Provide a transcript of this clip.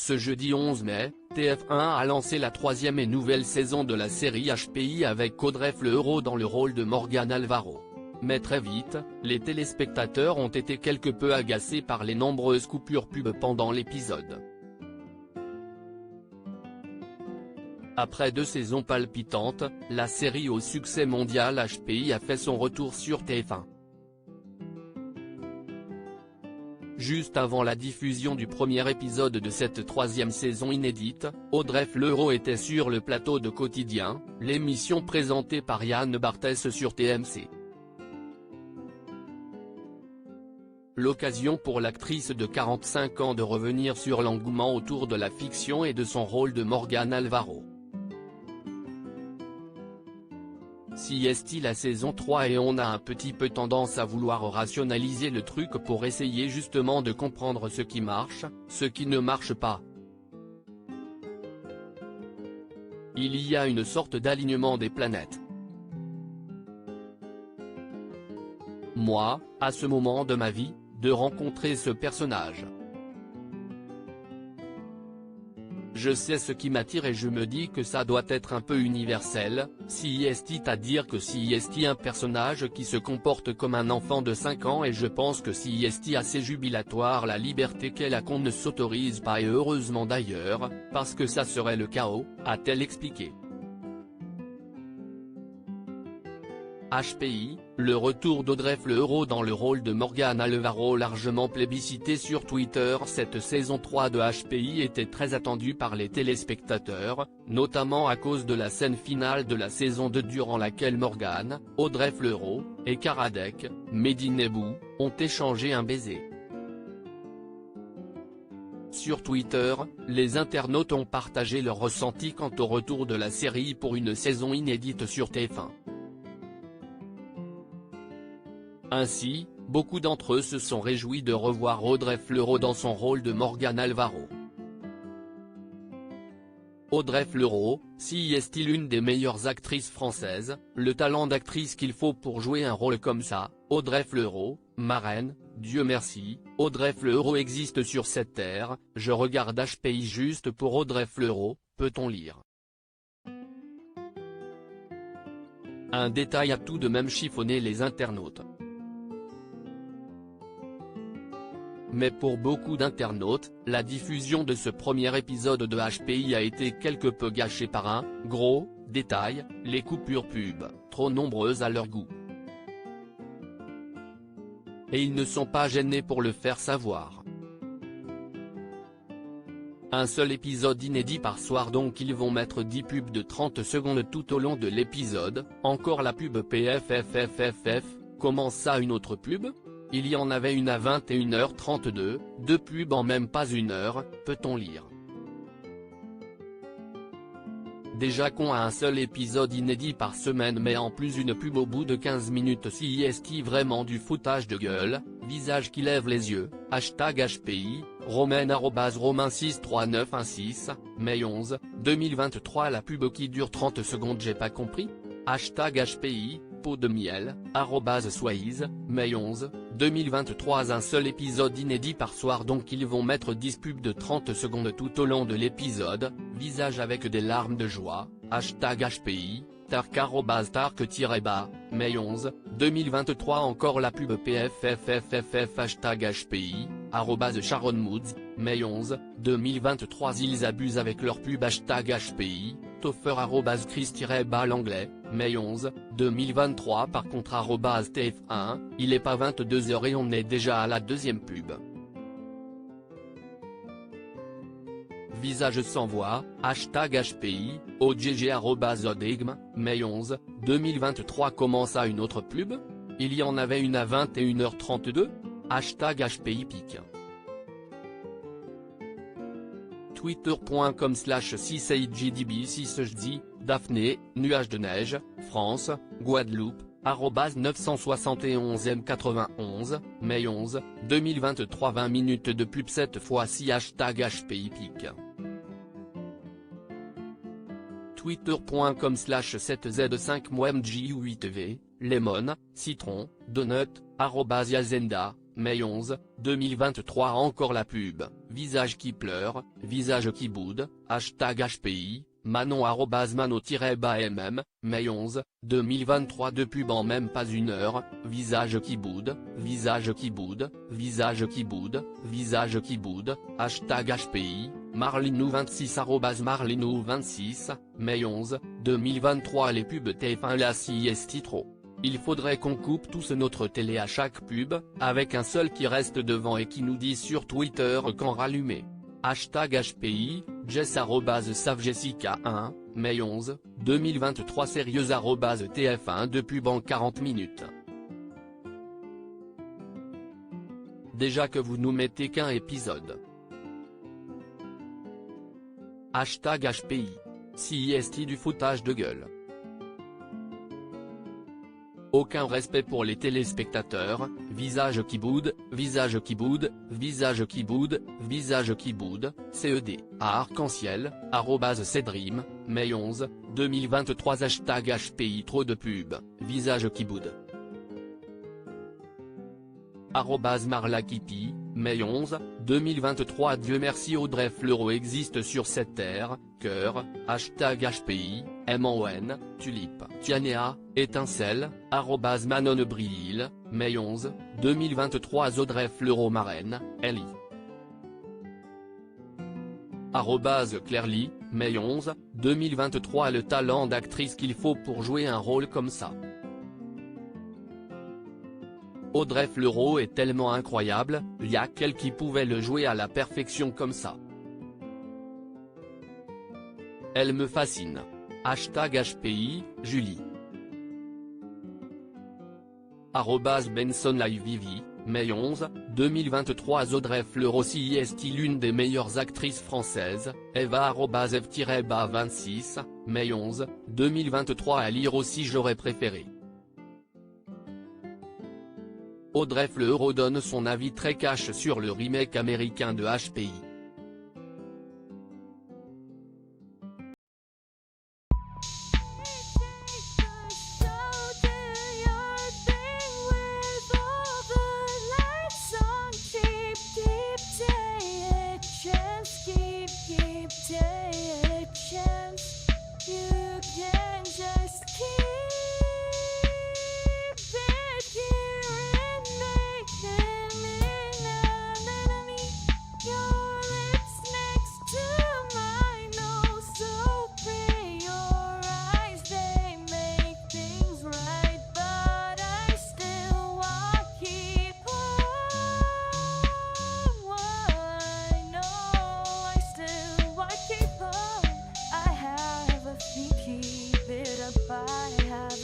Ce jeudi 11 mai, TF1 a lancé la troisième et nouvelle saison de la série HPI avec Audrey Fleurot dans le rôle de Morgane Alvaro. Mais très vite, les téléspectateurs ont été quelque peu agacés par les nombreuses coupures pub pendant l'épisode. Après 2 saisons palpitantes, la série au succès mondial HPI a fait son retour sur TF1. Juste avant la diffusion du premier épisode de cette troisième saison inédite, Audrey Fleurot était sur le plateau de Quotidien, l'émission présentée par Yann Barthès sur TMC. L'occasion pour l'actrice de 45 ans de revenir sur l'engouement autour de la fiction et de son rôle de Morgane Alvaro. Si est-il la saison 3 et on a un petit peu tendance à vouloir rationaliser le truc pour essayer justement de comprendre ce qui marche, ce qui ne marche pas. Il y a une sorte d'alignement des planètes. Moi, à ce moment de ma vie, de rencontrer ce personnage. Je sais ce qui m'attire et je me dis que ça doit être un peu universel, si est à dire que si est un personnage qui se comporte comme un enfant de 5 ans et je pense que si est assez jubilatoire la liberté qu'elle a qu'on ne s'autorise pas et heureusement d'ailleurs, parce que ça serait le chaos, a-t-elle expliqué. HPI, le retour d'Audrey Fleurot dans le rôle de Morgane Alvaro largement plébiscité sur Twitter. Cette saison 3 de HPI était très attendue par les téléspectateurs, notamment à cause de la scène finale de la saison 2 durant laquelle Morgane, Audrey Fleurot, et Karadec, Mehdi Nebou, ont échangé un baiser. Sur Twitter, les internautes ont partagé leur ressenti quant au retour de la série pour une saison inédite sur TF1. Ainsi, beaucoup d'entre eux se sont réjouis de revoir Audrey Fleurot dans son rôle de Morgane Alvaro. Audrey Fleurot, si est-il une des meilleures actrices françaises, le talent d'actrice qu'il faut pour jouer un rôle comme ça, Audrey Fleurot, marraine, Dieu merci, Audrey Fleurot existe sur cette terre, je regarde HPI juste pour Audrey Fleurot, peut-on lire. Un détail a tout de même chiffonné les internautes. Mais pour beaucoup d'internautes, la diffusion de ce premier épisode de HPI a été quelque peu gâchée par un « gros » détail, les coupures pub, trop nombreuses à leur goût. Et ils ne sont pas gênés pour le faire savoir. Un seul épisode inédit par soir donc ils vont mettre 10 pubs de 30 secondes tout au long de l'épisode, encore la pub PFFFFF, comment ça une autre pub ? Il y en avait une à 21h32, 2 pubs en même pas une heure, peut-on lire. Déjà qu'on a un seul épisode inédit par semaine mais en plus une pub au bout de 15 minutes si est vraiment du foutage de gueule, visage qui lève les yeux, #HPI, romaine @romain63916, mai 11, 2023 la pub qui dure 30 secondes j'ai pas compris, #HPI, pot de miel, @Swaïs, mai 11, 2023 un seul épisode inédit par soir donc ils vont mettre 10 pubs de 30 secondes tout au long de l'épisode, visage avec des larmes de joie, #HPI, tark @tark-bas, mai 11, 2023 encore la pub PFFFFF #HPI, @Sharon Moods, mai 11, 2023 ils abusent avec leur pub #HPI, Toffer @Chris-bas l'anglais, mai 11, 2023 par contre @TF1, il est pas 22h et on est déjà à la deuxième pub. Visage sans voix, #HPI, OGG @Odegme, mai 11, 2023 comment ça une autre pub ? Il y en avait une à 21h32 ? #HPI pique. Twitter.com/6AGDB6JD, Daphné, nuage de neige, France, Guadeloupe, @971M91, mai 11, 2023 20 minutes de pub cette fois-ci #HPI pique. Twitter.com/7Z5MoMJ8V, Lemon, Citron, Donut, @Yazenda, mai 11, 2023. Encore la pub, visage qui pleure, visage qui boude, hashtag HPI, Manon @mano-mm, mai 11, 2023. De pub en même pas une heure, visage qui boude, visage qui boude, visage qui boude, visage qui boude, hashtag HPI, Marlinou26 @Marlinou26, mai 11, 2023. Les pubs TF1 la CIST trop. Il faudrait qu'on coupe tous notre télé à chaque pub, avec un seul qui reste devant et qui nous dit sur Twitter quand rallumer. Hashtag HPI, Jess @SavJessica1, mai 11, 2023. Sérieuse @TF1 de pub en 40 minutes. Déjà que vous nous mettez qu'un épisode. Hashtag HPI. CIST du foutage de gueule. Aucun respect pour les téléspectateurs, visage qui boude, visage qui boude, visage qui boude, visage qui boude, CED, à Arc-en-Ciel, @Cedream, mai 11, 2023. Hashtag HPI trop de pub, visage qui boude. @Marlakipi, mai 11, 2023. Dieu merci Audrey Fleurot existe sur cette terre, cœur, hashtag HPI, MON, tulipe, Tianea, étincelle, @Manon Bril, mai 11, 2023. Audrey Fleurot marraine, Ellie. @Clairly, mai 11, 2023. Le talent d'actrice qu'il faut pour jouer un rôle comme ça. Audrey Fleurot est tellement incroyable, y a qu'elle qui pouvait le jouer à la perfection comme ça. Elle me fascine. Hashtag HPI, Julie. @BensonLiveVivi, mai 11, 2023. Audrey Fleurot CIST l'une des meilleures actrices françaises, Eva @F-26, mai 11, 2023. À lire aussi j'aurais préféré. Audrey Fleurot donne son avis très cash sur le remake américain de HPI. Keep it up, I have